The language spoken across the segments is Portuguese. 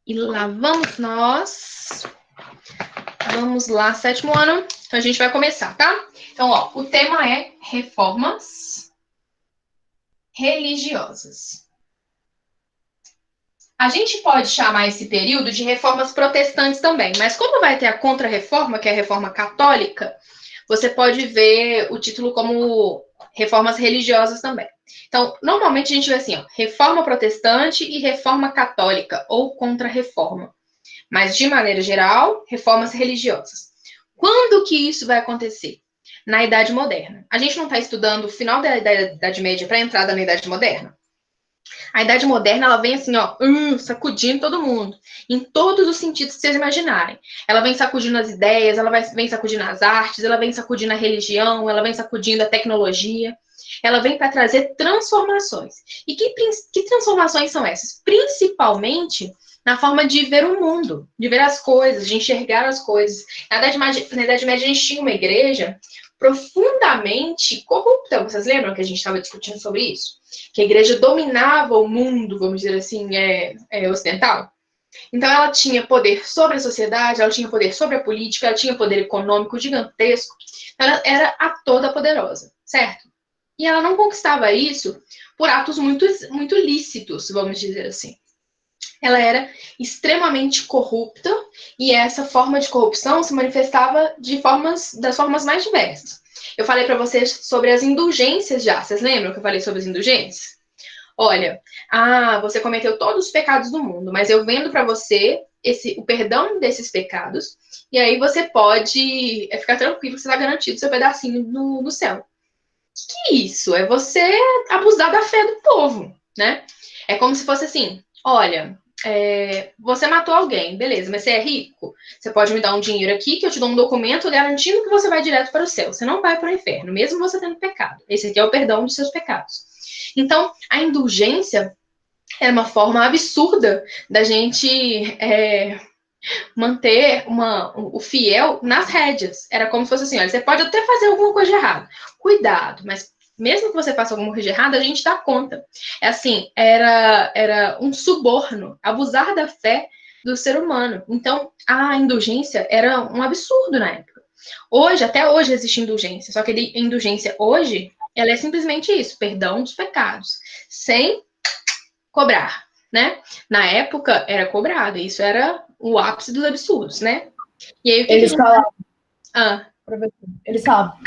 E lá vamos nós. Vamos lá, 7º ano. Então, a gente vai começar, tá? Então, ó, o tema é reformas religiosas. A gente pode chamar esse período de reformas protestantes também, mas como vai ter a Contra-Reforma, que é a reforma católica, você pode ver o título como reformas religiosas também. Então, normalmente a gente vê assim, ó, reforma protestante e reforma católica, ou Contra-Reforma. Mas, de maneira geral, reformas religiosas. Quando que isso vai acontecer? Na Idade Moderna. A gente não está estudando o final da Idade Média para a entrada na Idade Moderna? A Idade Moderna, ela vem assim, ó, sacudindo todo mundo, em todos os sentidos que vocês imaginarem. Ela vem sacudindo as ideias, vem sacudindo as artes, ela vem sacudindo a religião, ela vem sacudindo a tecnologia. Ela vem para trazer transformações. E que transformações são essas? Principalmente na forma de ver o mundo, de ver as coisas, de enxergar as coisas. Na Idade Média, a gente tinha uma igreja profundamente corrupta. Vocês lembram que a gente estava discutindo sobre isso? Que a igreja dominava o mundo, vamos dizer assim, ocidental. Então, ela tinha poder sobre a sociedade, ela tinha poder sobre a política, ela tinha poder econômico gigantesco. Ela era a toda poderosa, certo? E ela não conquistava isso por atos muito, muito lícitos, vamos dizer assim. Ela era extremamente corrupta e essa forma de corrupção se manifestava das formas mais diversas. Eu falei para vocês sobre as indulgências já. Vocês lembram que eu falei sobre as indulgências? Olha, você cometeu todos os pecados do mundo, mas eu vendo para você o perdão desses pecados, e aí você pode ficar tranquilo que você está garantido seu pedacinho no céu. Que isso? É você abusar da fé do povo, né? É como se fosse assim, olha, você matou alguém, beleza, mas você é rico? Você pode me dar um dinheiro aqui que eu te dou um documento garantindo que você vai direto para o céu. Você não vai para o inferno, mesmo você tendo pecado. Esse aqui é o perdão dos seus pecados. Então, a indulgência era uma forma absurda da gente manter o fiel nas rédeas. Era como se fosse assim, olha, você pode até fazer alguma coisa de errado. Cuidado, mas mesmo que você faça alguma coisa de errado, a gente dá conta. É assim, era um suborno, abusar da fé do ser humano. Então, a indulgência era um absurdo na época. Hoje, até hoje existe indulgência, só que a indulgência hoje, ela é simplesmente isso, perdão dos pecados, sem cobrar, né? Na época era cobrado, isso era o ápice dos absurdos, né? E aí o que Eles a gente... falavam, eles falavam,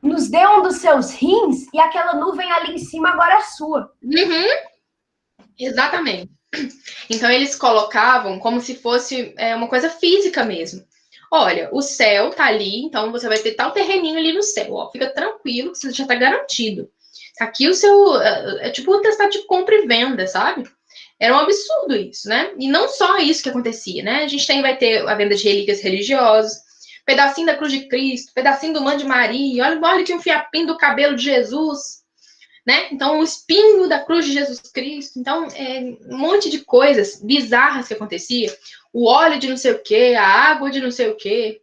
nos dê um dos seus rins e aquela nuvem ali em cima agora é sua. Exatamente. Então eles colocavam como se fosse uma coisa física mesmo. Olha, o céu tá ali, então você vai ter tal terreninho ali no céu, ó. Fica tranquilo que você já tá garantido. Aqui o seu... É tipo um testado de compra e venda, sabe? Era um absurdo isso, né? E não só isso que acontecia, né? A gente vai ter a venda de relíquias religiosas, pedacinho da cruz de Cristo, pedacinho do manto de Maria, olha aqui um fiapinho do cabelo de Jesus, né? Então, o espinho da cruz de Jesus Cristo. Então, um monte de coisas bizarras que acontecia. O óleo de não sei o quê, a água de não sei o quê.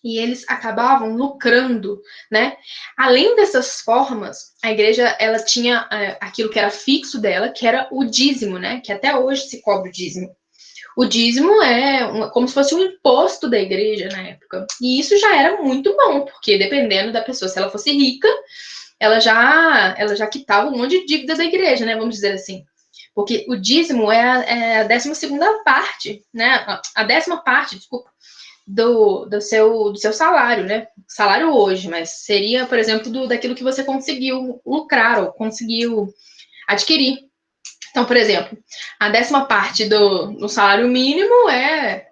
E eles acabavam lucrando, né? Além dessas formas, a igreja ela tinha aquilo que era fixo dela, que era o dízimo, né? Que até hoje se cobra o dízimo. O dízimo é como se fosse um imposto da igreja na época. E isso já era muito bom, porque dependendo da pessoa, se ela fosse rica, ela já quitava um monte de dívida da igreja, né? Vamos dizer assim. Porque o dízimo é a 12ª parte, né? A 10ª parte, desculpa, do seu salário, né? Salário hoje, mas seria, por exemplo, daquilo que você conseguiu lucrar ou conseguiu adquirir. Então, por exemplo, a 10ª parte do salário mínimo é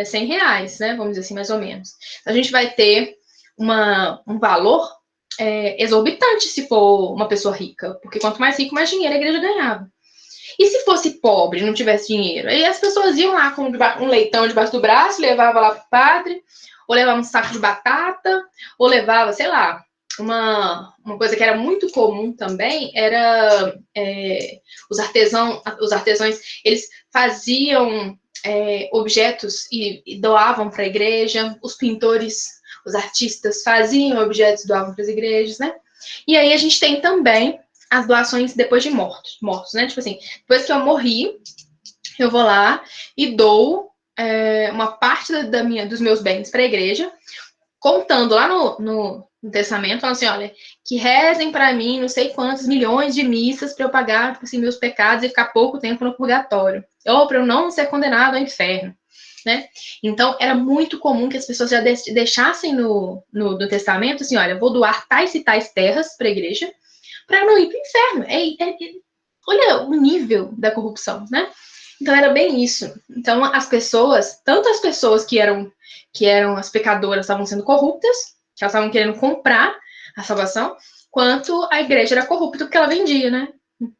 R$100, né? Vamos dizer assim, mais ou menos. Então, a gente vai ter um valor exorbitante se for uma pessoa rica, porque quanto mais rico, mais dinheiro a igreja ganhava. E se fosse pobre, não tivesse dinheiro? Aí as pessoas iam lá com um leitão debaixo do braço, levava lá pro padre, ou levava um saco de batata, ou levava, sei lá, uma coisa que era muito comum também, era os artesãos, eles faziam objetos e doavam para a igreja, os pintores, os artistas faziam objetos e doavam para as igrejas, né? E aí a gente tem também as doações depois de mortos, né? Tipo assim, depois que eu morri, eu vou lá e dou uma parte dos meus bens para a igreja, contando lá no testamento, falando assim, olha, que rezem para mim não sei quantos milhões de missas para eu pagar assim, meus pecados e ficar pouco tempo no purgatório, ou para eu não ser condenado ao inferno, né? Então, era muito comum que as pessoas já deixassem no testamento, assim, olha, vou doar tais e tais terras para a igreja, para não ir para o inferno. Olha o nível da corrupção, né? Então, era bem isso. Então, as pessoas, tanto as pessoas que eram as pecadoras estavam sendo corruptas, que elas estavam querendo comprar a salvação, quanto a igreja era corrupta porque ela vendia, né?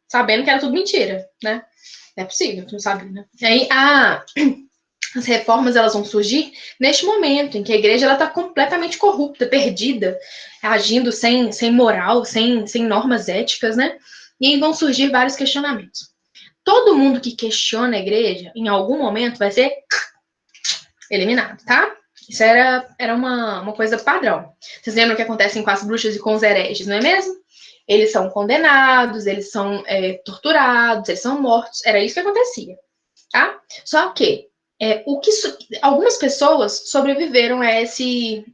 Sabendo que era tudo mentira, né? É possível, tu não sabe, né? E aí, as reformas, elas vão surgir neste momento em que a igreja ela está completamente corrupta, perdida, agindo sem moral, sem normas éticas, né? E aí vão surgir vários questionamentos. Todo mundo que questiona a igreja, em algum momento, vai ser eliminado, tá? Isso era uma coisa padrão. Vocês lembram o que acontece com as bruxas e com os hereges, não é mesmo? Eles são condenados, eles são torturados, eles são mortos. Era isso que acontecia, tá? Só que algumas pessoas sobreviveram a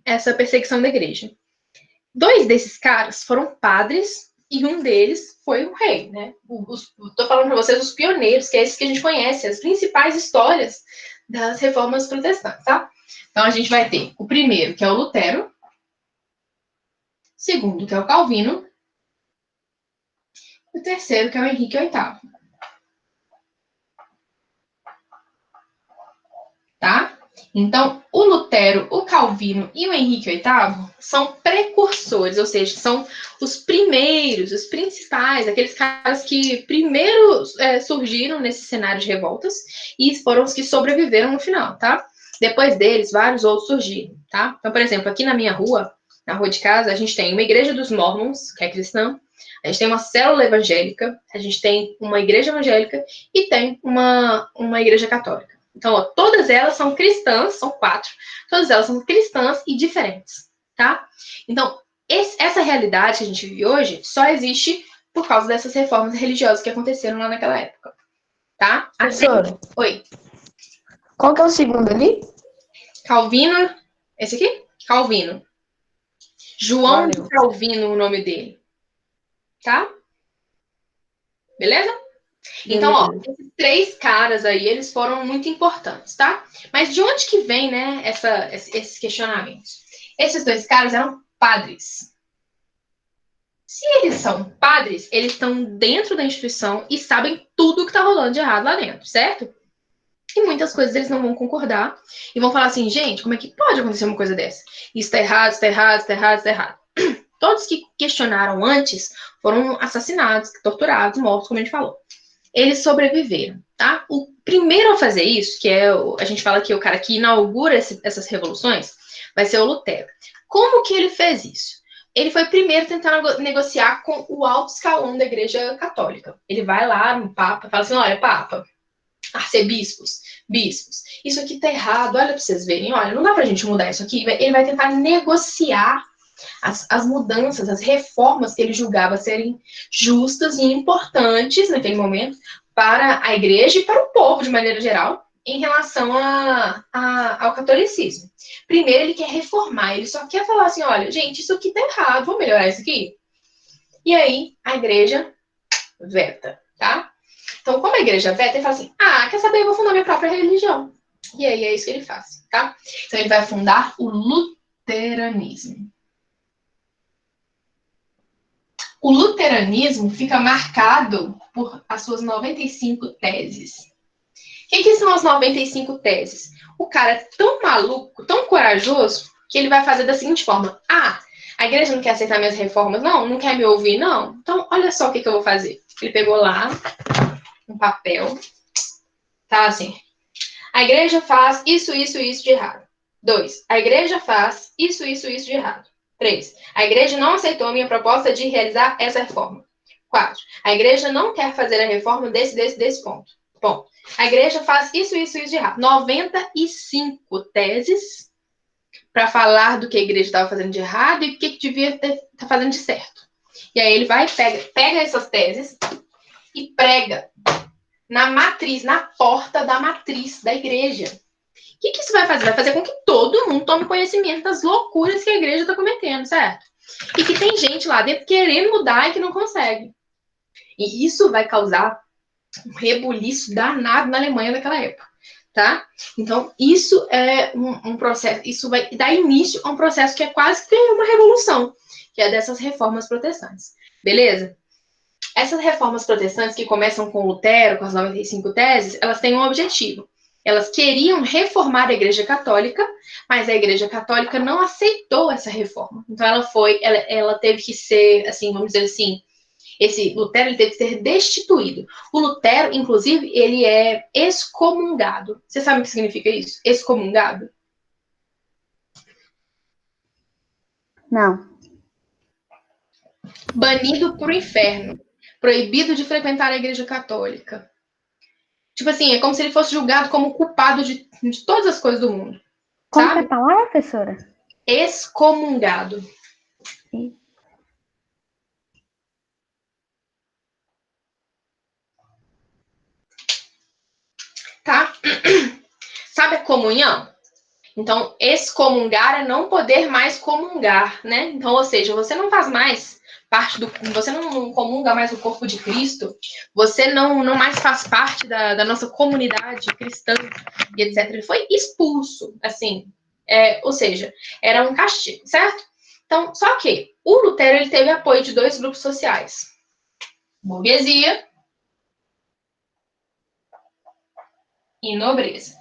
essa perseguição da igreja. 2 desses caras foram padres e um deles foi um rei, né? Tô falando para vocês os pioneiros, que é esses que a gente conhece, as principais histórias das reformas protestantes, tá? Então, a gente vai ter o primeiro, que é o Lutero, o segundo, que é o Calvino, e o terceiro, que é o Henrique VIII. Tá? Então, o Lutero, o Calvino e o Henrique VIII são precursores, ou seja, são os primeiros, os principais, aqueles caras que primeiro surgiram nesse cenário de revoltas e foram os que sobreviveram no final, tá? Depois deles, vários outros surgiram, tá? Então, por exemplo, aqui na minha rua, na rua de casa, a gente tem uma igreja dos Mormons, que é cristã, a gente tem uma célula evangélica, a gente tem uma igreja evangélica e tem uma igreja católica. Então, ó, todas elas são cristãs, são 4. Todas elas são cristãs e diferentes, tá? Então, essa realidade que a gente vive hoje só existe por causa dessas reformas religiosas que aconteceram lá naquela época, tá? Professora. Oi. Qual que é o segundo ali? Calvino. Esse aqui? Calvino. João de Calvino, o nome dele. Tá? Beleza? Então, ó, esses 3 caras aí, eles foram muito importantes, tá? Mas de onde que vem, né, esses questionamentos? Esses 2 caras eram padres. Se eles são padres, eles estão dentro da instituição e sabem tudo o que tá rolando de errado lá dentro, certo? E muitas coisas eles não vão concordar e vão falar assim, gente, como é que pode acontecer uma coisa dessa? Isso tá errado, isso tá errado, isso tá errado, isso tá errado. Todos que questionaram antes foram assassinados, torturados, mortos, como a gente falou. Eles sobreviveram, tá? O primeiro a fazer isso, que a gente fala que é o cara que inaugura essas revoluções, vai ser o Lutero. Como que ele fez isso? Ele foi primeiro tentar negociar com o alto escalão da Igreja Católica. Ele vai lá no Papa, fala assim, olha, Papa, arcebispos, bispos, isso aqui tá errado, olha pra vocês verem, olha, não dá pra gente mudar isso aqui. Ele vai tentar negociar as mudanças, as reformas que ele julgava serem justas e importantes naquele momento para a igreja e para o povo de maneira geral em relação ao catolicismo. Primeiro, ele quer reformar, ele só quer falar assim, olha, gente, isso aqui tá errado, vamos melhorar isso aqui? E aí, a igreja veta, tá? Então, como a igreja veta, ele fala assim, quer saber, eu vou fundar minha própria religião. E aí, é isso que ele faz, tá? Então, ele vai fundar o luteranismo. O luteranismo fica marcado por as suas 95 teses. O que são as 95 teses? O cara é tão maluco, tão corajoso, que ele vai fazer da seguinte forma. A igreja não quer aceitar minhas reformas? Não quer me ouvir? Não. Então, olha só o que eu vou fazer. Ele pegou lá um papel. Tá assim. A igreja faz isso de errado. 2. A igreja faz isso de errado. 3. A igreja não aceitou a minha proposta de realizar essa reforma. 4. A igreja não quer fazer a reforma desse ponto. Bom, a igreja faz isso de errado. 95 teses para falar do que a igreja estava fazendo de errado e o que devia estar fazendo de certo. E aí ele vai, pega essas teses e prega na matriz, na porta da matriz da igreja. O que isso vai fazer? Vai fazer com que todo mundo tome conhecimento das loucuras que a igreja está cometendo, certo? E que tem gente lá dentro querendo mudar e que não consegue. E isso vai causar um rebuliço danado na Alemanha naquela época, tá? Então, isso é um processo, isso vai dar início a um processo que é quase que uma revolução, que é dessas reformas protestantes. Beleza? Essas reformas protestantes que começam com Lutero, com as 95 teses, elas têm um objetivo. Elas queriam reformar a Igreja Católica, mas a Igreja Católica não aceitou essa reforma. Então ela teve que ser, assim, vamos dizer assim, esse Lutero ele teve que ser destituído. O Lutero, inclusive, ele é excomungado. Você sabe o que significa isso? Excomungado? Não. Banido para o inferno. Proibido de frequentar a Igreja Católica. Tipo assim, é como se ele fosse julgado como culpado de todas as coisas do mundo. Como sabe? que é a palavra, professora? Excomungado. Sim. Tá? Sabe a comunhão? Então, excomungar é não poder mais comungar, né? Então, ou seja, você não faz mais parte do... Você não comunga mais o corpo de Cristo, você não mais faz parte da nossa comunidade cristã e etc. Ele foi expulso, assim. Ou seja, era um castigo, certo? Então, só que o Lutero ele teve apoio de dois grupos sociais. Burguesia e nobreza.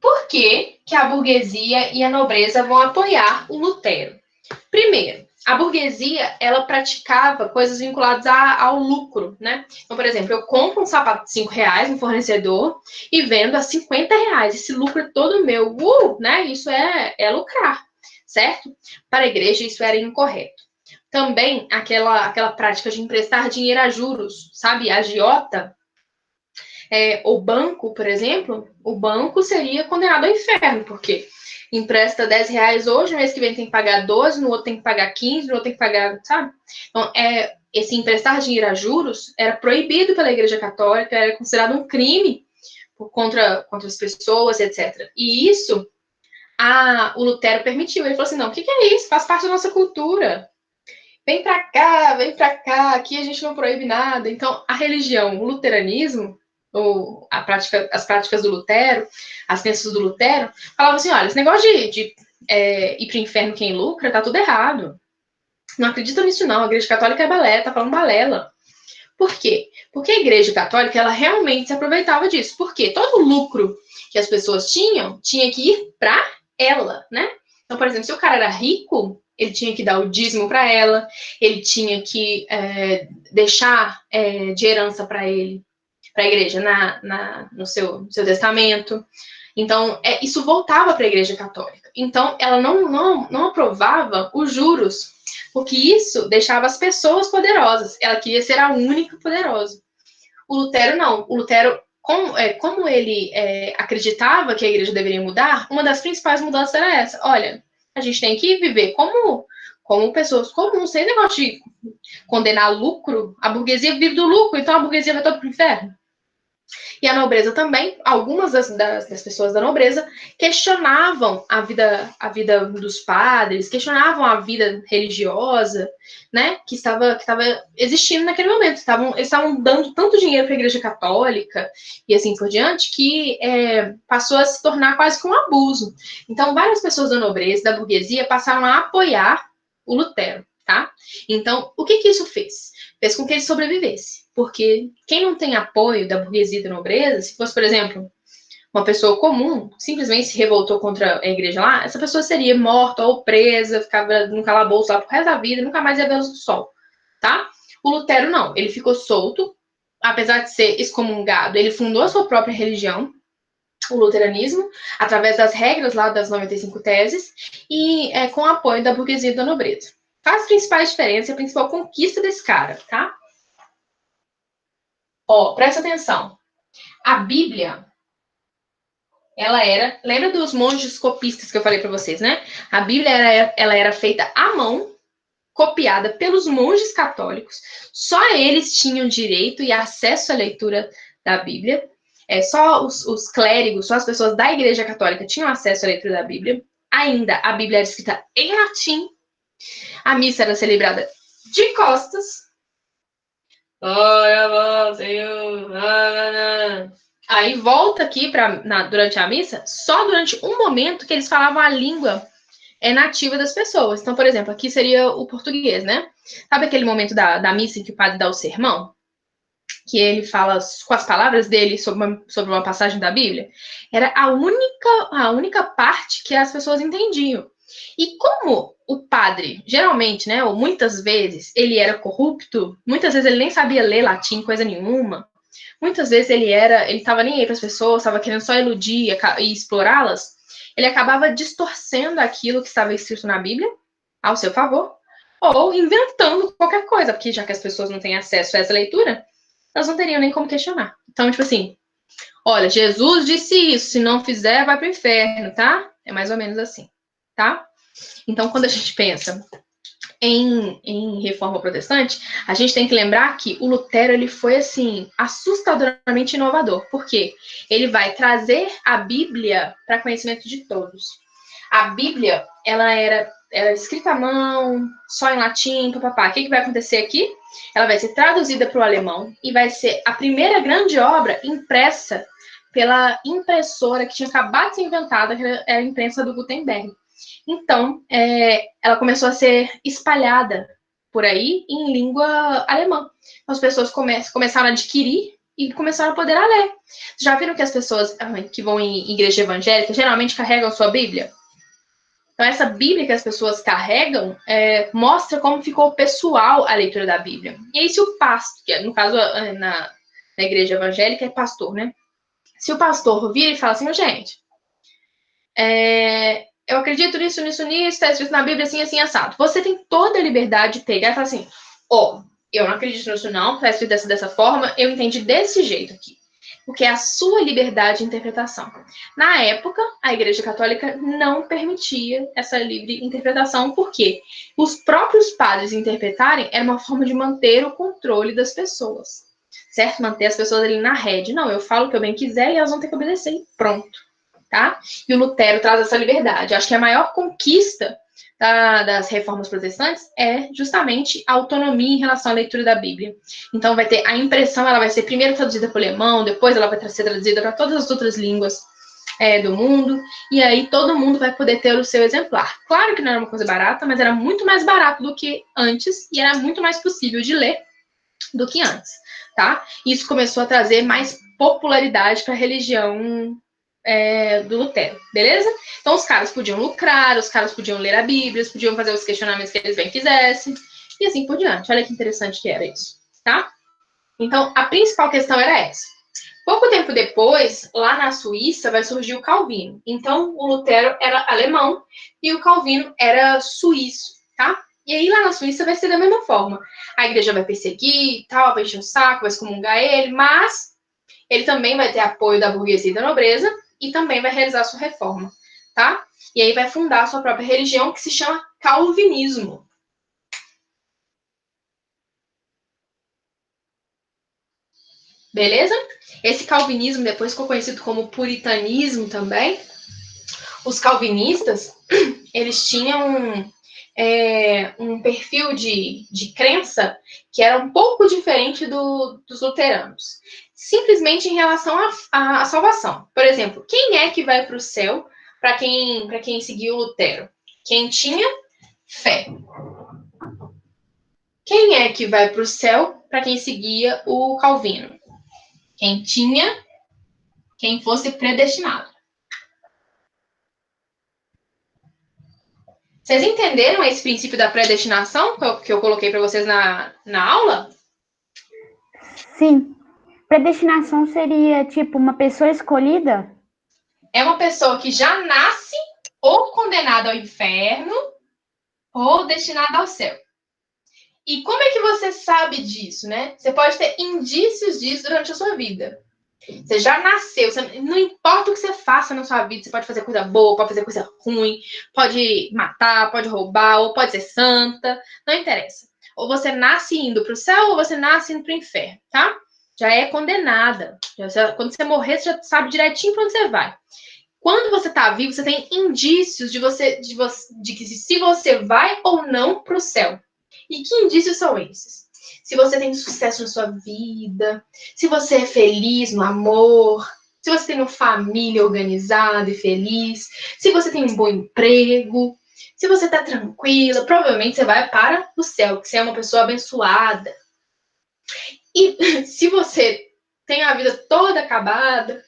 Por que a burguesia e a nobreza vão apoiar o Lutero? Primeiro, a burguesia, ela praticava coisas vinculadas ao lucro, né? Então, por exemplo, eu compro um sapato de 5 reais no fornecedor e vendo a 50 reais. Esse lucro é todo meu. Né? Isso é lucrar, certo? Para a igreja, isso era incorreto. Também aquela prática de emprestar dinheiro a juros, sabe? Agiota. O banco, por exemplo, o banco seria condenado ao inferno, porque empresta 10 reais hoje, no mês que vem tem que pagar 12, no outro tem que pagar 15, no outro tem que pagar, sabe? Então, esse emprestar dinheiro a juros era proibido pela Igreja Católica, era considerado um crime contra as pessoas, etc. E isso o Lutero permitiu. Ele falou assim, não, o que é isso? Faz parte da nossa cultura. Vem pra cá, aqui a gente não proíbe nada. Então, a religião, o luteranismo, ou as práticas do Lutero, as crenças do Lutero, falavam assim, olha, esse negócio de ir para o inferno quem lucra, tá tudo errado. Não acredita nisso não, a igreja católica é balé, tá falando balela. Por quê? Porque a igreja católica, ela realmente se aproveitava disso. Porque todo o lucro que as pessoas tinham, tinha que ir para ela, né? Então, por exemplo, se o cara era rico, ele tinha que dar o dízimo para ela, ele tinha que deixar de herança para ele, para a igreja, no seu testamento. Então, isso voltava para a igreja católica. Então, ela não aprovava os juros, porque isso deixava as pessoas poderosas. Ela queria ser a única poderosa. O Lutero não. O Lutero, como ele acreditava que a igreja deveria mudar, uma das principais mudanças era essa. Olha, a gente tem que viver como pessoas comuns, sem negócio de condenar lucro. A burguesia vive do lucro, então a burguesia vai toda para o inferno. E a nobreza também, algumas das pessoas da nobreza questionavam a vida dos padres, questionavam a vida religiosa, né, que estava existindo naquele momento. Eles estavam dando tanto dinheiro para a Igreja Católica e assim por diante, que passou a se tornar quase que um abuso. Então, várias pessoas da nobreza, da burguesia, passaram a apoiar o Lutero, tá? Então, o que isso fez? Fez com que ele sobrevivesse. Porque quem não tem apoio da burguesia e da nobreza, se fosse, por exemplo, uma pessoa comum, simplesmente se revoltou contra a igreja lá, essa pessoa seria morta ou presa, ficava no calabouço lá pro resto da vida, nunca mais ia ver a luz do sol, tá? O Lutero não, ele ficou solto, apesar de ser excomungado, ele fundou a sua própria religião, o luteranismo, através das regras lá das 95 teses, e com o apoio da burguesia e da nobreza. Quais as principais diferenças e a principal conquista desse cara, tá? Presta atenção. A Bíblia, ela era... Lembra dos monges copistas que eu falei para vocês, né? A Bíblia, ela era feita à mão, copiada pelos monges católicos. Só eles tinham direito e acesso à leitura da Bíblia. Só os clérigos, só as pessoas da Igreja Católica tinham acesso à leitura da Bíblia. Ainda, a Bíblia era escrita em latim. A missa era celebrada de costas. Aí volta aqui durante a missa, só durante um momento que eles falavam a língua nativa das pessoas. Então, por exemplo, aqui seria o português, né? Sabe aquele momento da missa em que o padre dá o sermão? Que ele fala com as palavras dele sobre uma passagem da Bíblia? Era a única parte que as pessoas entendiam. E como o padre, geralmente, né, ou muitas vezes, ele era corrupto, muitas vezes ele nem sabia ler latim, coisa nenhuma, muitas vezes ele estava nem aí para as pessoas, estava querendo só iludir e explorá-las, ele acabava distorcendo aquilo que estava escrito na Bíblia ao seu favor, ou inventando qualquer coisa, porque já que as pessoas não têm acesso a essa leitura, elas não teriam nem como questionar. Então, tipo assim, olha, Jesus disse isso, se não fizer, vai para o inferno, tá? É mais ou menos assim, tá? Então, quando a gente pensa em reforma protestante, a gente tem que lembrar que o Lutero ele foi assim assustadoramente inovador, porque ele vai trazer a Bíblia para conhecimento de todos. A Bíblia ela era escrita à mão, só em latim, papapá. O que vai acontecer aqui? Ela vai ser traduzida para o alemão e vai ser a primeira grande obra impressa pela impressora que tinha acabado de ser inventada, que era a imprensa do Gutenberg. Então, ela começou a ser espalhada por aí em língua alemã. As pessoas começaram a adquirir e começaram a poder ler. Já viram que as pessoas que vão em igreja evangélica geralmente carregam sua Bíblia? Então, essa Bíblia que as pessoas carregam mostra como ficou pessoal a leitura da Bíblia. E aí, se o pastor, que no caso na igreja evangélica é pastor, né? Se o pastor vira e fala assim, gente, eu acredito nisso, está escrito na Bíblia assim, assim, assado. Você tem toda a liberdade de pegar e falar assim, eu não acredito nisso não, está escrito dessa forma, eu entendi desse jeito aqui. Porque é a sua liberdade de interpretação. Na época, a Igreja Católica não permitia essa livre interpretação, porque os próprios padres interpretarem era uma forma de manter o controle das pessoas. Certo? Manter as pessoas ali na rede. Não, eu falo o que eu bem quiser e elas vão ter que obedecer e pronto. Tá? E o Lutero traz essa liberdade. Acho que a maior conquista das reformas protestantes é justamente a autonomia em relação à leitura da Bíblia. Então vai ter a impressão, ela vai ser primeiro traduzida para o alemão, depois ela vai ser traduzida para todas as outras línguas do mundo, e aí todo mundo vai poder ter o seu exemplar. Claro que não era uma coisa barata, mas era muito mais barato do que antes, e era muito mais possível de ler do que antes, tá? Isso começou a trazer mais popularidade para a religião do Lutero, beleza? Então, os caras podiam lucrar, os caras podiam ler a Bíblia, eles podiam fazer os questionamentos que eles bem quisessem, e assim por diante. Olha que interessante que era isso, tá? Então, a principal questão era essa. Pouco tempo depois, lá na Suíça, vai surgir o Calvino. Então, o Lutero era alemão e o Calvino era suíço, tá? E aí, lá na Suíça, vai ser da mesma forma. A igreja vai perseguir e tal, vai encher o saco, vai excomungar ele, mas ele também vai ter apoio da burguesia e da nobreza, e também vai realizar sua reforma, tá? E aí vai fundar a sua própria religião, que se chama calvinismo. Beleza? Esse calvinismo depois ficou conhecido como puritanismo também. Os calvinistas, eles tinham um perfil de crença que era um pouco diferente dos luteranos. Simplesmente em relação à salvação. Por exemplo, quem é que vai para o céu para quem seguiu Lutero? Quem tinha fé. Quem é que vai para o céu para quem seguia o Calvino? Quem fosse predestinado. Vocês entenderam esse princípio da predestinação que eu coloquei para vocês na aula? Sim. Predestinação seria, tipo, uma pessoa escolhida? É uma pessoa que já nasce ou condenada ao inferno ou destinada ao céu. E como é que você sabe disso, né? Você pode ter indícios disso durante a sua vida. Você já nasceu, não importa o que você faça na sua vida, você pode fazer coisa boa, pode fazer coisa ruim, pode matar, pode roubar, ou pode ser santa, não interessa. Ou você nasce indo para o céu, ou você nasce indo para o inferno, tá? Já é condenada. Quando você morrer, você já sabe direitinho para onde você vai. Quando você está vivo, você tem indícios de que se você vai ou não para o céu. E que indícios são esses? Se você tem sucesso na sua vida, se você é feliz no amor, se você tem uma família organizada e feliz, se você tem um bom emprego, se você está tranquila, provavelmente você vai para o céu, que você é uma pessoa abençoada. E se você tem a vida toda acabada,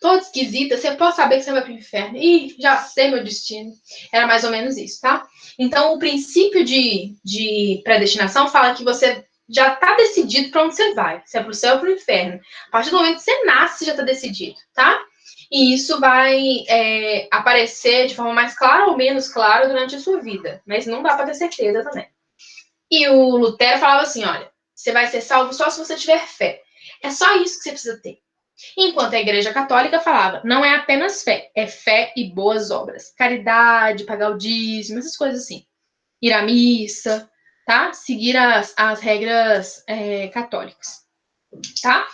toda esquisita, você pode saber que você vai para o inferno. Ih, já sei meu destino. Era mais ou menos isso, tá? Então, o princípio de predestinação fala que você já está decidido para onde você vai. Se é para o céu ou para o inferno. A partir do momento que você nasce, você já está decidido, tá? E isso vai aparecer de forma mais clara ou menos clara durante a sua vida. Mas não dá para ter certeza também. E o Lutero falava assim, olha, você vai ser salvo só se você tiver fé. É só isso que você precisa ter. Enquanto a Igreja Católica falava, não é apenas fé, é fé e boas obras. Caridade, pagar o dízimo, essas coisas assim. Ir à missa, tá? Seguir as regras católicas, tá?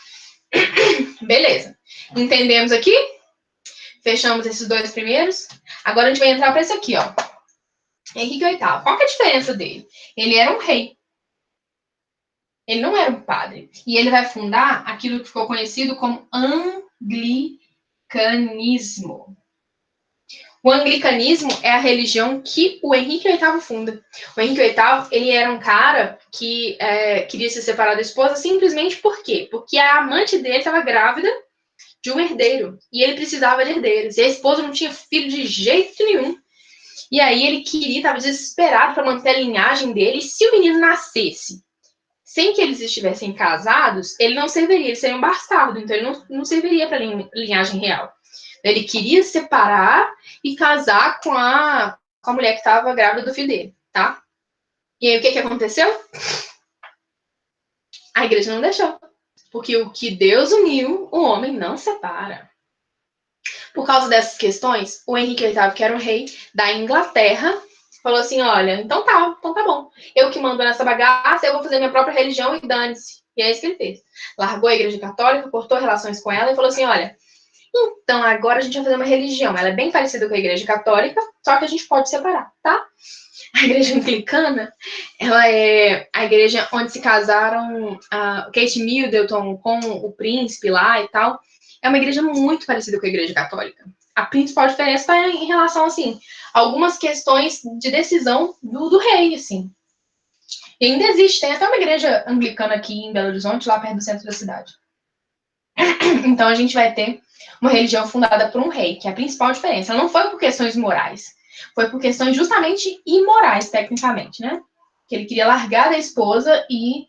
Beleza. Entendemos aqui? Fechamos esses dois primeiros. Agora a gente vai entrar para esse aqui, ó. Henrique VIII. Qual que é a diferença dele? Ele era um rei. Ele não era um padre. E ele vai fundar aquilo que ficou conhecido como anglicanismo. O anglicanismo é a religião que o Henrique VIII funda. O Henrique VIII, ele era um cara que queria se separar da esposa simplesmente por quê? Porque a amante dele estava grávida de um herdeiro. E ele precisava de herdeiros. E a esposa não tinha filho de jeito nenhum. E aí ele estava desesperado para manter a linhagem dele. E se o menino nascesse sem que eles estivessem casados, ele não serviria, ele seria um bastardo, então ele não serviria para a linhagem real. Ele queria separar e casar com a mulher que estava grávida do filho dele, tá? E aí o que aconteceu? A igreja não deixou. Porque o que Deus uniu, o homem não separa. Por causa dessas questões, o Henrique VIII, que era o rei da Inglaterra, falou assim, olha, então tá bom. Eu que mando nessa bagaça, eu vou fazer minha própria religião e dane-se. E é isso que ele fez. Largou a igreja católica, cortou relações com ela e falou assim, olha, então agora a gente vai fazer uma religião. Ela é bem parecida com a igreja católica, só que a gente pode separar, tá? A igreja anglicana, ela é a igreja onde se casaram a Kate Middleton com o príncipe lá e tal. É uma igreja muito parecida com a igreja católica. A principal diferença está em relação, assim, a algumas questões de decisão do rei, assim. E ainda existe, tem até uma igreja anglicana aqui em Belo Horizonte, lá perto do centro da cidade. Então a gente vai ter uma religião fundada por um rei, que é a principal diferença. Não foi por questões morais, foi por questões justamente imorais, tecnicamente, né? Que ele queria largar da esposa e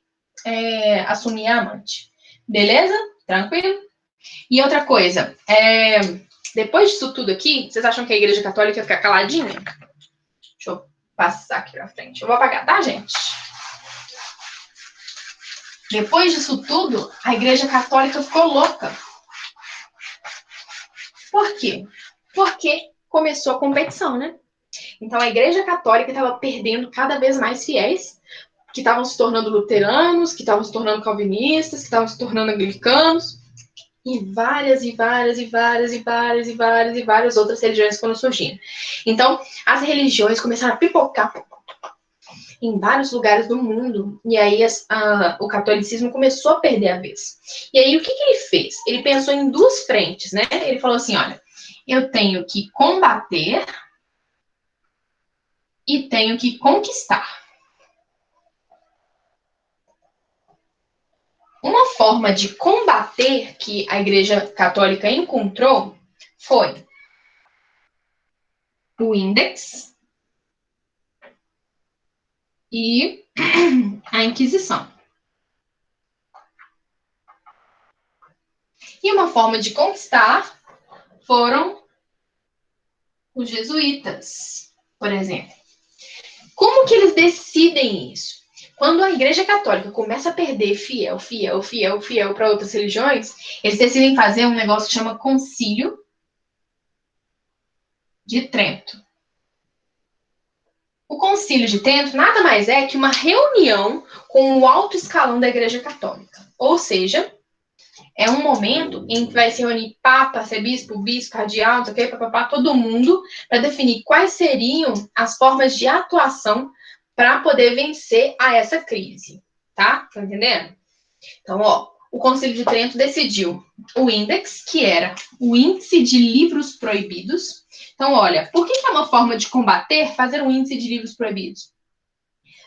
assumir a amante. Beleza? Tranquilo? E outra coisa, depois disso tudo aqui, vocês acham que a igreja católica ia ficar caladinha? Deixa eu passar aqui pra frente. Eu vou apagar, tá, gente? Depois disso tudo, a igreja católica ficou louca. Por quê? Porque começou a competição, né? Então a igreja católica estava perdendo cada vez mais fiéis, que estavam se tornando luteranos, que estavam se tornando calvinistas, que estavam se tornando anglicanos. E várias outras religiões foram surgindo. Então, as religiões começaram a pipocar em vários lugares do mundo. E aí o catolicismo começou a perder a vez. E aí o que ele fez? Ele pensou em duas frentes, né? Ele falou assim, olha, eu tenho que combater e tenho que conquistar. Uma forma de combater que a Igreja Católica encontrou foi o Index e a Inquisição. E uma forma de conquistar foram os jesuítas, por exemplo. Como que eles decidem isso? Quando a Igreja Católica começa a perder fiel para outras religiões, eles decidem fazer um negócio que chama Concílio de Trento. O Concílio de Trento nada mais é que uma reunião com o alto escalão da Igreja Católica. Ou seja, é um momento em que vai se reunir papa, arcebispo, bispo, cardeal, todo mundo, para definir quais seriam as formas de atuação para poder vencer a essa crise. Tá? Tá entendendo? Então, o Concílio de Trento decidiu o índex, que era o índice de livros proibidos. Então, olha, por que é uma forma de combater fazer um índice de livros proibidos?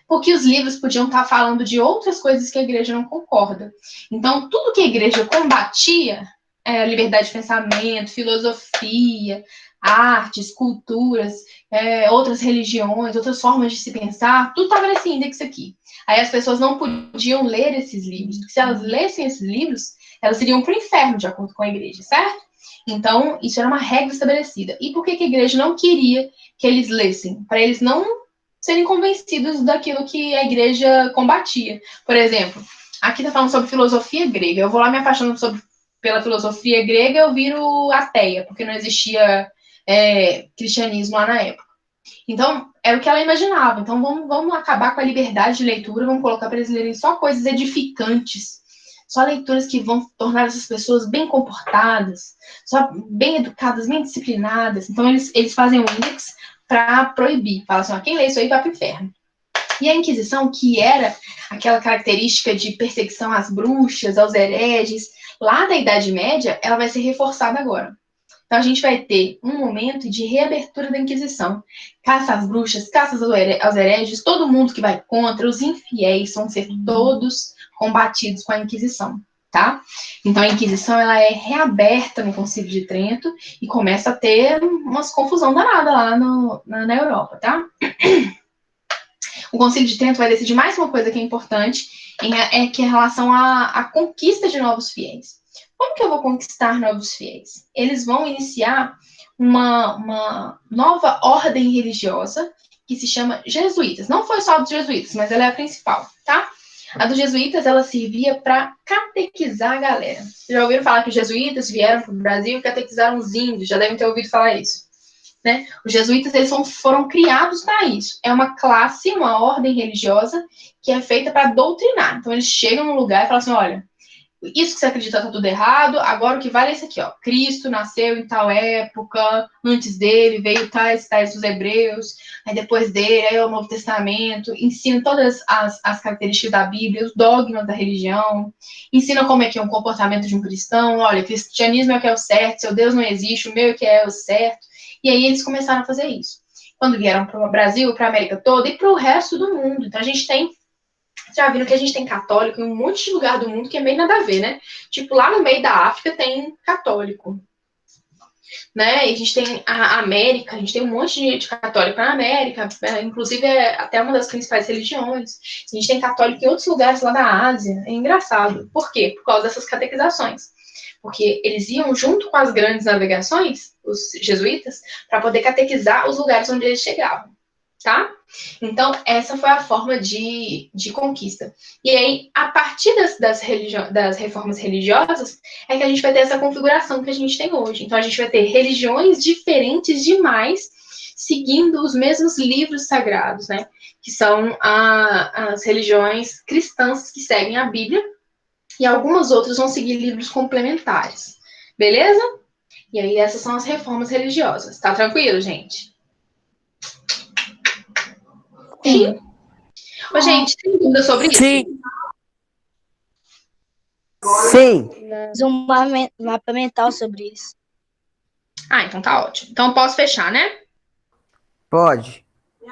Porque os livros podiam estar falando de outras coisas que a igreja não concorda. Então, tudo que a igreja combatia, liberdade de pensamento, filosofia, artes, culturas, outras religiões, outras formas de se pensar, tudo estava nesse índex aqui. Aí as pessoas não podiam ler esses livros, porque se elas lessem esses livros, elas iriam para o inferno, de acordo com a igreja, certo? Então, isso era uma regra estabelecida. E por que a igreja não queria que eles lessem? Para eles não serem convencidos daquilo que a igreja combatia. Por exemplo, aqui está falando sobre filosofia grega. Eu vou lá me apaixonando pela filosofia grega, eu viro ateia, porque não existia cristianismo lá na época. Então, era o que ela imaginava. Então, vamos acabar com a liberdade de leitura, vamos colocar para eles lerem só coisas edificantes, só leituras que vão tornar essas pessoas bem comportadas, só bem educadas, bem disciplinadas. Então, eles fazem um índex para proibir. Fala assim, quem lê isso aí vai para o inferno. E a Inquisição, que era aquela característica de perseguição às bruxas, aos hereges, lá da Idade Média, ela vai ser reforçada agora. Então, a gente vai ter um momento de reabertura da Inquisição. Caça às bruxas, caça aos hereges, todo mundo que vai contra, os infiéis vão ser todos combatidos com a Inquisição, tá? Então, a Inquisição, ela é reaberta no Concílio de Trento e começa a ter umas confusão danada lá na Europa, tá? O Concílio de Trento vai decidir mais uma coisa que é importante, que é em relação à conquista de novos fiéis. Como que eu vou conquistar novos fiéis? Eles vão iniciar uma nova ordem religiosa que se chama jesuítas. Não foi só dos jesuítas, mas ela é a principal, tá? A dos jesuítas, ela servia para catequizar a galera. Vocês já ouviram falar que os jesuítas vieram para o Brasil e catequizaram os índios? Já devem ter ouvido falar isso. Né? Os jesuítas, eles foram criados para isso. É uma classe, uma ordem religiosa que é feita para doutrinar. Então, eles chegam num lugar e falam assim, olha, isso que você acredita tá tudo errado, agora o que vale é isso aqui, ó. Cristo nasceu em tal época, antes dele veio tais dos hebreus, aí depois dele, aí é o Novo Testamento, ensina todas as características da Bíblia, os dogmas da religião, ensina como é que é um comportamento de um cristão, olha, cristianismo é o que é o certo, seu Deus não existe, o meu é que é o certo, e aí eles começaram a fazer isso. Quando vieram para o Brasil, para a América toda e para o resto do mundo. Então a gente tem já viram que a gente tem católico em um monte de lugar do mundo que é meio nada a ver, né? Tipo, lá no meio da África tem católico, né? E a gente tem a América, a gente tem um monte de católico na América, inclusive é até uma das principais religiões. A gente tem católico em outros lugares lá da Ásia. É engraçado. Por quê? Por causa dessas catequizações. Porque eles iam junto com as grandes navegações, os jesuítas, para poder catequizar os lugares onde eles chegavam. Tá? Então, essa foi a forma de conquista. E aí, a partir das reformas religiosas, é que a gente vai ter essa configuração que a gente tem hoje. Então, a gente vai ter religiões diferentes demais, seguindo os mesmos livros sagrados, né? Que são as religiões cristãs que seguem a Bíblia, e algumas outras vão seguir livros complementares. Beleza? E aí, essas são as reformas religiosas. Tá tranquilo, gente? Sim. Ô, gente, tem dúvida sobre isso? Sim. Fiz um mapa mental sobre isso. Então tá ótimo. Então posso fechar, né? Pode.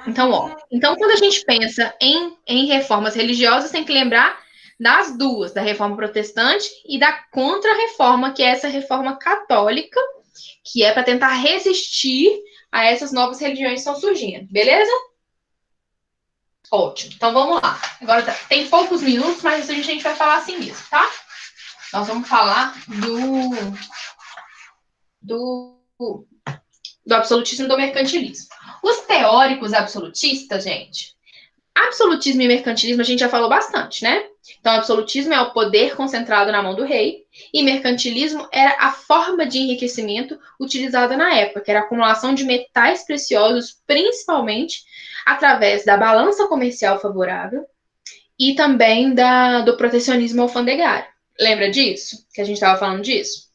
Então, então quando a gente pensa em reformas religiosas, tem que lembrar das duas, da reforma protestante e da contra-reforma, que é essa reforma católica, que é para tentar resistir a essas novas religiões que estão surgindo. Beleza? Ótimo. Então, vamos lá. Agora, tem poucos minutos, mas a gente vai falar assim mesmo, tá? Nós vamos falar do absolutismo e do mercantilismo. Os teóricos absolutistas, gente, Absolutismo e mercantilismo a gente já falou bastante, né? Então, absolutismo é o poder concentrado na mão do rei, e mercantilismo era a forma de enriquecimento utilizada na época, que era a acumulação de metais preciosos, principalmente através da balança comercial favorável e também do protecionismo alfandegário. Lembra disso? Que a gente estava falando disso?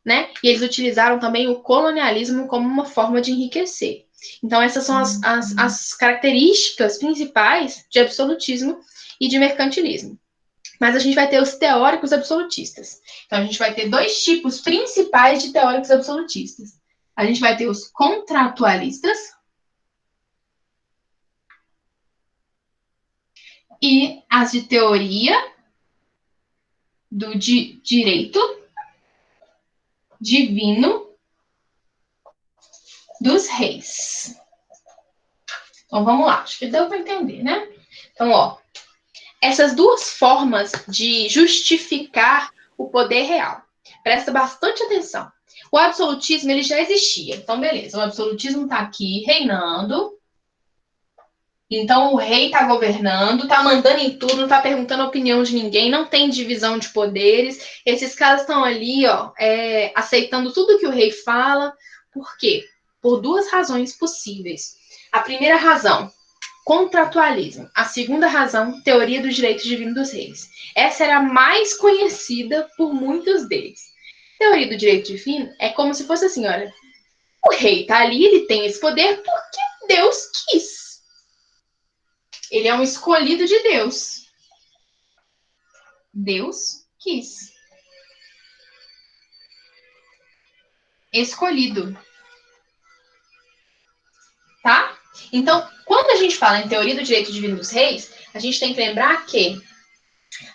Né? E eles utilizaram também o colonialismo como uma forma de enriquecer. Então, essas são as características principais de absolutismo e de mercantilismo. Mas a gente vai ter os teóricos absolutistas. Então, a gente vai ter dois tipos principais de teóricos absolutistas. A gente vai ter os contratualistas e as de teoria do direito divino dos reis. Então, vamos lá. Acho que deu para entender, né? Então, ó, essas duas formas de justificar o poder real. Presta bastante atenção. O absolutismo, ele já existia. Então, beleza. O absolutismo está aqui reinando. Então, o rei está governando, está mandando em tudo, não está perguntando a opinião de ninguém, não tem divisão de poderes. Esses caras estão ali, ó, aceitando tudo que o rei fala. Por quê? Por duas razões possíveis. A primeira razão, contratualismo. A segunda razão, teoria do direito divino dos reis. Essa era a mais conhecida por muitos deles. Teoria do direito divino é como se fosse assim, olha, o rei está ali, ele tem esse poder porque Deus quis. Ele é um escolhido de Deus. Deus quis. Escolhido. Tá? Então, quando a gente fala em teoria do direito divino dos reis, a gente tem que lembrar que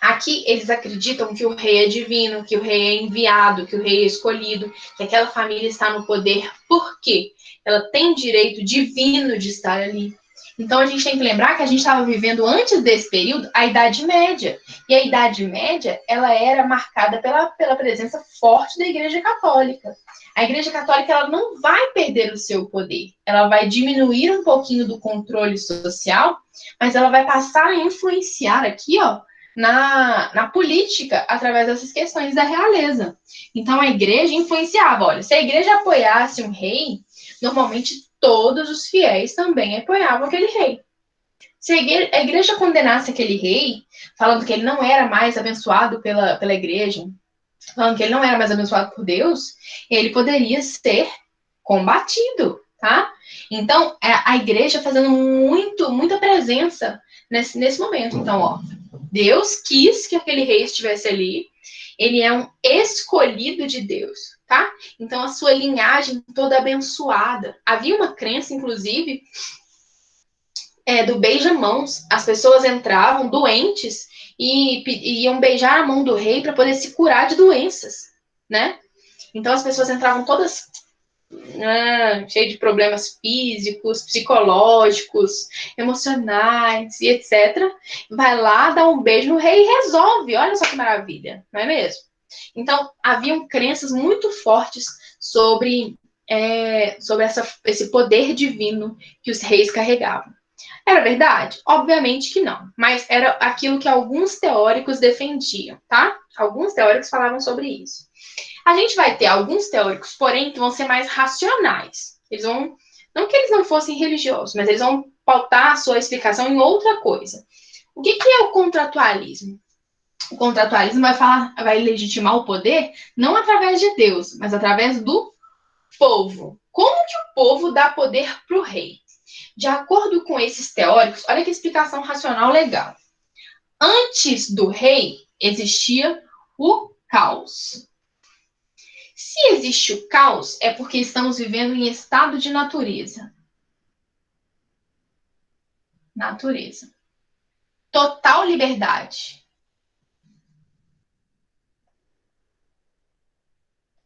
aqui eles acreditam que o rei é divino, que o rei é enviado, que o rei é escolhido, que aquela família está no poder. Por quê? Ela tem direito divino de estar ali. Então, a gente tem que lembrar que a gente estava vivendo, antes desse período, a Idade Média. E a Idade Média, ela era marcada pela presença forte da Igreja Católica. A Igreja Católica, ela não vai perder o seu poder. Ela vai diminuir um pouquinho do controle social, mas ela vai passar a influenciar aqui, ó, na política, através dessas questões da realeza. Então, a igreja influenciava. Olha, se a igreja apoiasse um rei, normalmente todos os fiéis também apoiavam aquele rei. Se a igreja condenasse aquele rei, falando que ele não era mais abençoado pela igreja, falando que ele não era mais abençoado por Deus, ele poderia ser combatido, tá? Então, a igreja fazendo muita presença nesse momento. Então, ó, Deus quis que aquele rei estivesse ali, ele é um escolhido de Deus, tá? Então, a sua linhagem toda abençoada. Havia uma crença, inclusive, do beija-mãos. As pessoas entravam doentes e iam beijar a mão do rei para poder se curar de doenças, né? Então, as pessoas entravam todas cheias de problemas físicos, psicológicos, emocionais e etc. Vai lá, dá um beijo no rei e resolve. Olha só que maravilha, não é mesmo? Então, haviam crenças muito fortes sobre esse poder divino que os reis carregavam. Era verdade? Obviamente que não, mas era aquilo que alguns teóricos defendiam, tá? Alguns teóricos falavam sobre isso. A gente vai ter alguns teóricos, porém, que vão ser mais racionais. Eles vão, não que eles não fossem religiosos, mas eles vão pautar a sua explicação em outra coisa. O que é o contratualismo? O contratualismo vai legitimar o poder não através de Deus, mas através do povo. Como que o povo dá poder para o rei? De acordo com esses teóricos, olha que explicação racional legal. Antes do rei, existia o caos. Se existe o caos, é porque estamos vivendo em estado de natureza. Natureza. Total liberdade.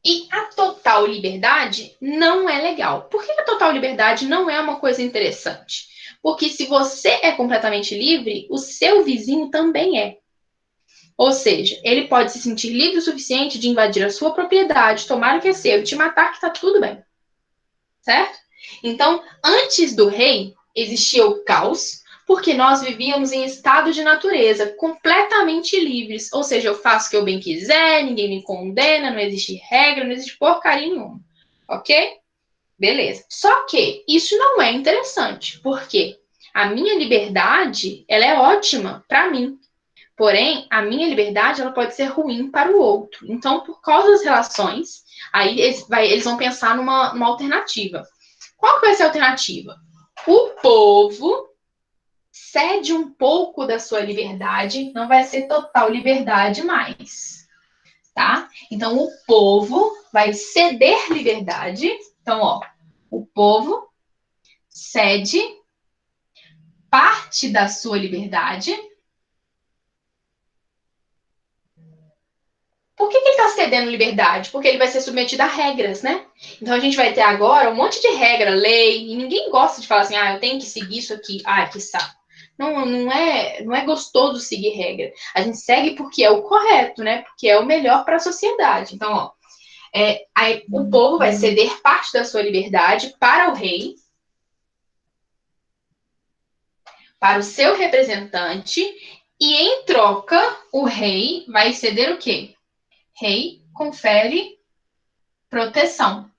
E a total liberdade não é legal. Por que a total liberdade não é uma coisa interessante? Porque se você é completamente livre, o seu vizinho também é. Ou seja, ele pode se sentir livre o suficiente de invadir a sua propriedade, tomar o que é seu e te matar, que está tudo bem. Certo? Então, antes do rei, existia o caos, Porque nós vivíamos em estado de natureza, completamente livres. Ou seja, eu faço o que eu bem quiser, ninguém me condena, não existe regra, não existe porcaria nenhuma. Ok? Beleza. Só que isso não é interessante. Por quê? A minha liberdade, ela é ótima para mim. Porém, a minha liberdade, ela pode ser ruim para o outro. Então, por causa das relações, aí eles vão pensar numa alternativa. Qual que vai ser a alternativa? O povo cede um pouco da sua liberdade, não vai ser total liberdade mais, tá? Então, o povo vai ceder liberdade. Então, ó, o povo cede parte da sua liberdade. Por que ele está cedendo liberdade? Porque ele vai ser submetido a regras, né? Então, a gente vai ter agora um monte de regra, lei, e ninguém gosta de falar assim, eu tenho que seguir isso aqui. Que saco. Não é gostoso seguir regra. A gente segue porque é o correto, né? Porque é o melhor para a sociedade. Então, ó, aí o povo vai ceder parte da sua liberdade para o rei, para o seu representante, e em troca, o rei vai ceder o quê? Rei confere proteção.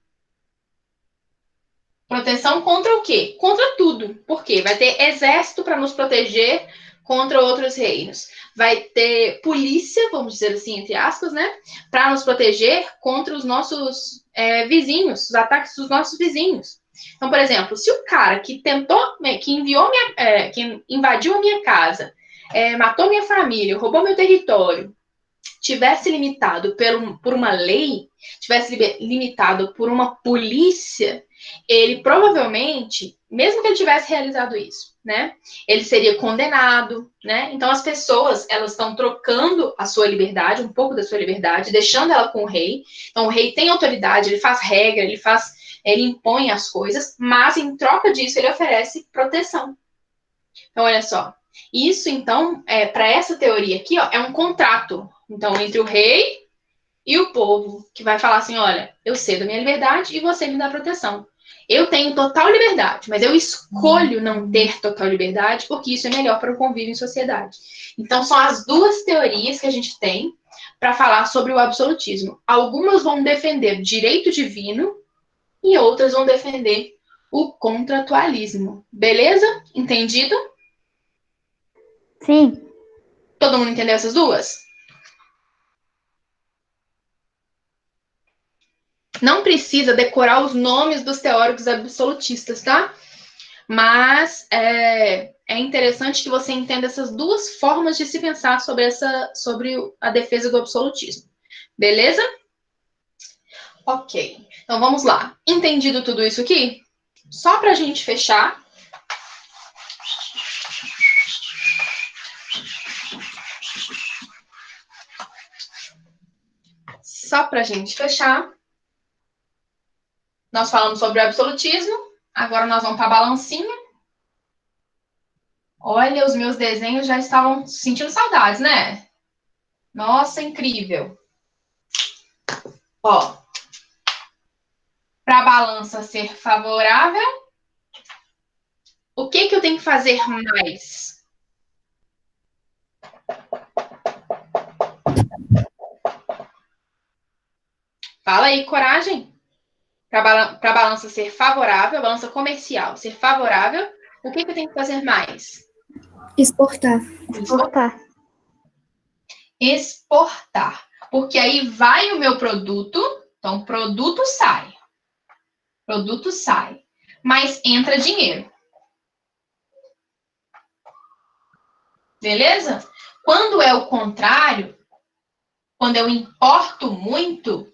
Proteção contra o quê? Contra tudo. Por quê? Vai ter exército para nos proteger contra outros reinos. Vai ter polícia, vamos dizer assim, entre aspas, né? Para nos proteger contra os nossos vizinhos, os ataques dos nossos vizinhos. Então, por exemplo, se o cara que que invadiu a minha casa, matou minha família, roubou meu território, tivesse limitado por uma lei, tivesse limitado por uma polícia, ele provavelmente, mesmo que ele tivesse realizado isso, né, ele seria condenado, né? Então as pessoas, elas estão trocando a sua liberdade, um pouco da sua liberdade, deixando ela com o rei. Então o rei tem autoridade, ele faz regra, ele impõe as coisas, mas em troca disso ele oferece proteção. Então olha só, isso então, para essa teoria aqui, ó, é um contrato. Então, entre o rei e o povo, que vai falar assim, olha, eu cedo a minha liberdade e você me dá proteção. Eu tenho total liberdade, mas eu escolho não ter total liberdade porque isso é melhor para o convívio em sociedade. Então, são as duas teorias que a gente tem para falar sobre o absolutismo. Algumas vão defender o direito divino e outras vão defender o contratualismo. Beleza? Entendido? Sim. Todo mundo entendeu essas duas? Não precisa decorar os nomes dos teóricos absolutistas, tá? Mas é interessante que você entenda essas duas formas de se pensar sobre a defesa do absolutismo. Beleza? Ok. Então, vamos lá. Entendido tudo isso aqui? Só para a gente fechar. Nós falamos sobre o absolutismo, agora nós vamos para a balancinha. Olha, os meus desenhos já estavam sentindo saudades, né? Nossa, incrível. Ó, para a balança ser favorável, o que eu tenho que fazer mais? Fala aí, coragem. Para a balança ser favorável, a balança comercial ser favorável, o que eu tenho que fazer mais? Exportar. Exportar. Porque aí vai o meu produto, então produto sai. Produto sai. Mas entra dinheiro. Beleza? Quando é o contrário, quando eu importo muito,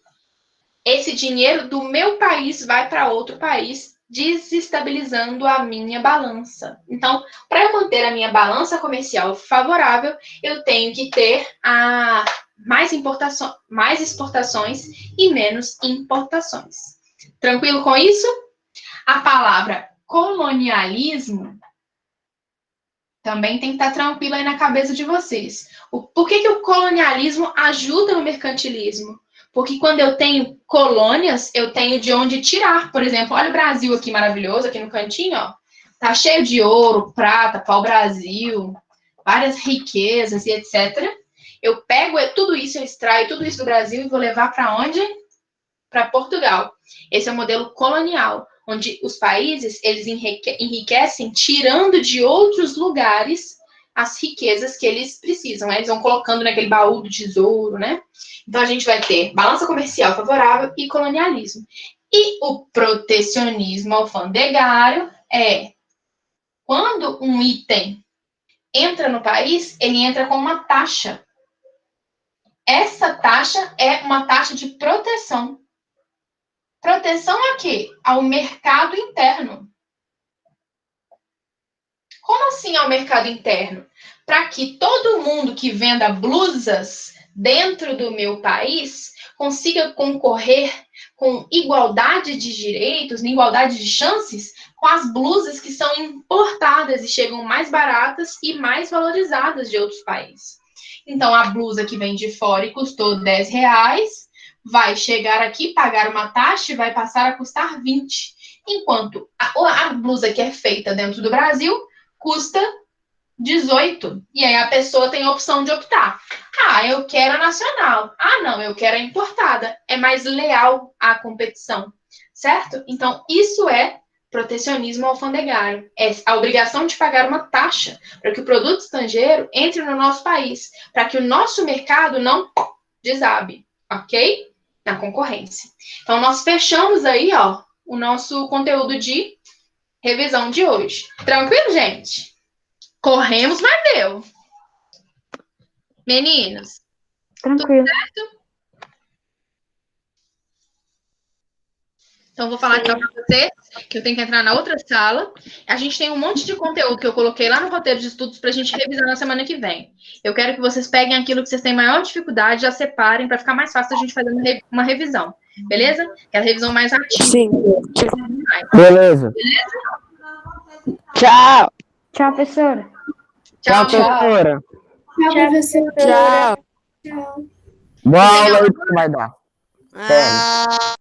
esse dinheiro do meu país vai para outro país, desestabilizando a minha balança. Então, para eu manter a minha balança comercial favorável, eu tenho que ter mais exportações e menos importações. Tranquilo com isso? A palavra colonialismo também tem que estar tranquila aí na cabeça de vocês. Por que o colonialismo ajuda no mercantilismo? Porque quando eu tenho colônias, eu tenho de onde tirar. Por exemplo, olha o Brasil aqui maravilhoso, aqui no cantinho, ó. tá cheio de ouro, prata, pau-brasil, várias riquezas e etc. Eu pego tudo isso, eu extraio tudo isso do Brasil e vou levar para onde? Para Portugal. Esse é o modelo colonial, onde os países eles enriquecem tirando de outros lugares as riquezas que eles precisam, né? Eles vão colocando naquele baú do tesouro, né? Então a gente vai ter balança comercial favorável e colonialismo. E o protecionismo alfandegário é quando um item entra no país, ele entra com uma taxa. Essa taxa é uma taxa de proteção. Proteção a quê? Ao mercado interno. Como assim ao mercado interno? Para que todo mundo que venda blusas dentro do meu país consiga concorrer com igualdade de direitos, igualdade de chances, com as blusas que são importadas e chegam mais baratas e mais valorizadas de outros países. Então, a blusa que vem de fora e custou R$10, vai chegar aqui, pagar uma taxa e vai passar a custar 20. Enquanto a blusa que é feita dentro do Brasil custa 18. E aí a pessoa tem a opção de optar. Ah, eu quero a nacional. Ah, não, eu quero a importada. É mais leal à competição, certo? Então, isso é protecionismo alfandegário. É a obrigação de pagar uma taxa para que o produto estrangeiro entre no nosso país, para que o nosso mercado não desabe, ok? Na concorrência. Então, nós fechamos aí, ó, o nosso conteúdo de revisão de hoje. Tranquilo, gente? Corremos, mas deu. Meninos, Tranquilo. tudo certo? Então, vou falar aqui para vocês que eu tenho que entrar na outra sala. A gente tem um monte de conteúdo que eu coloquei lá no roteiro de estudos para a gente revisar na semana que vem. Eu quero que vocês peguem aquilo que vocês têm maior dificuldade, já separem para ficar mais fácil a gente fazer uma revisão. Beleza? Que é a revisão mais ativa. Sim. Beleza. Tchau. Tchau, professora. Tchau, professora. Tchau, professor. Tchau. Boa aula aí que vai dar. Ah.